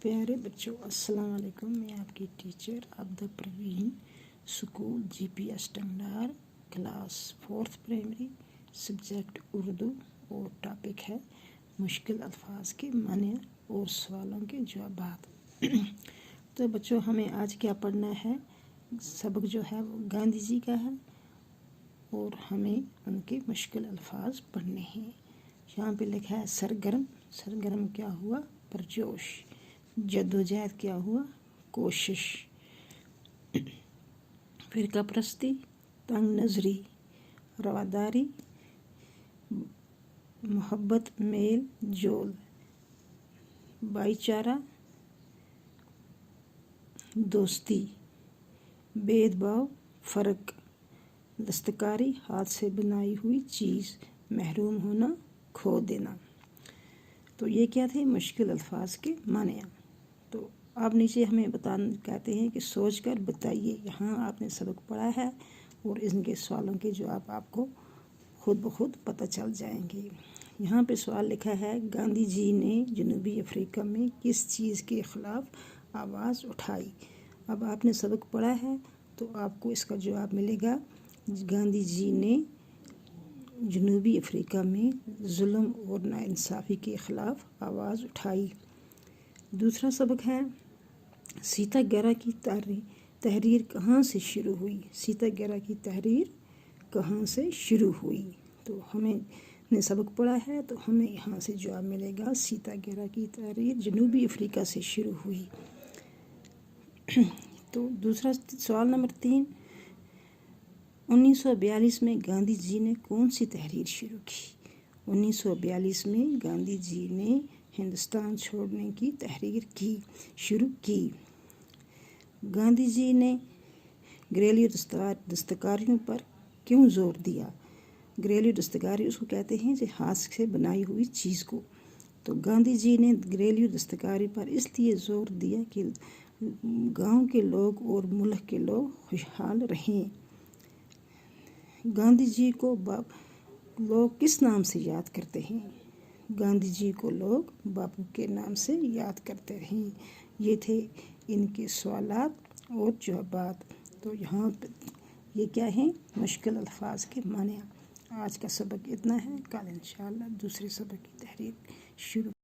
پیارے بچوں، السلام علیکم۔ میں آپ کی teacher Abida Parveen, school GPS standard, class 4 primary, subject Urdu, اور ٹاپک ہے مشکل الفاظ کے معنی اور سوالوں کے جوابات۔ تو بچوں، ہمیں آج کیا پڑھنا ہے؟ سبق جو ہے وہ گاندھی جی کا ہے اور ہمیں ان کے مشکل الفاظ پڑھنے ہیں۔ یہاں پہ لکھا ہے سرگرم۔ سرگرم کیا ہوا؟ پرجوش۔ جدوجہد کیا ہوا؟ کوشش۔ فرقہ پرستی، تنگ نظری۔ رواداری، محبت، میل جول۔ بھائی چارہ، دوستی۔ بھید بھاؤ، فرق۔ دستکاری، ہاتھ سے بنائی ہوئی چیز۔ محروم ہونا، کھو دینا۔ تو یہ کیا تھے؟ مشکل الفاظ کے معنی۔ تو آپ نیچے ہمیں کہتے ہیں کہ سوچ کر بتائیے۔ یہاں آپ نے سبق پڑھا ہے اور ان کے سوالوں کے جواب آپ کو خود بخود پتہ چل جائیں گے۔ یہاں پہ سوال لکھا ہے، گاندھی جی نے جنوبی افریقہ میں کس چیز کے خلاف آواز اٹھائی؟ اب آپ نے سبق پڑھا ہے تو آپ کو اس کا جواب ملے گا، گاندھی جی نے جنوبی افریقہ میں ظلم اور ناانصافی کے خلاف آواز اٹھائی۔ دوسرا سبق ہے، سیتا گیرا کی تحریر کہاں سے شروع ہوئی؟ سیتا گیرا کی تحریر کہاں سے شروع ہوئی؟ تو ہمیں نے سبق پڑھا ہے تو ہمیں یہاں سے جواب ملے گا، سیتا گیرا کی تحریر جنوبی افریقہ سے شروع ہوئی۔ تو دوسرا سوال نمبر 3، 1942 میں گاندھی جی نے کون سی تحریر شروع کی؟ 1942 میں گاندھی جی نے ہندوستان چھوڑنے کی تحریر شروع کی۔ گاندھی جی نے گھریلو دستکاریوں پر کیوں زور دیا؟ گھریلو دستکاری اس کو کہتے ہیں جو ہاتھ سے بنائی ہوئی چیز کو۔ تو گاندھی جی نے گھریلو دستکاری پر اس لیے زور دیا کہ گاؤں کے لوگ اور ملک کے لوگ خوشحال رہیں۔ گاندھی جی کو لوگ کس نام سے یاد کرتے ہیں؟ گاندھی جی کو لوگ باپو کے نام سے یاد کرتے ہیں۔ یہ تھے ان کے سوالات اور جوابات۔ تو یہاں پہ یہ کیا ہیں؟ مشکل الفاظ کے معنی۔ آج کا سبق اتنا ہے، کل انشاءاللہ دوسرے سبق کی تحریر شروع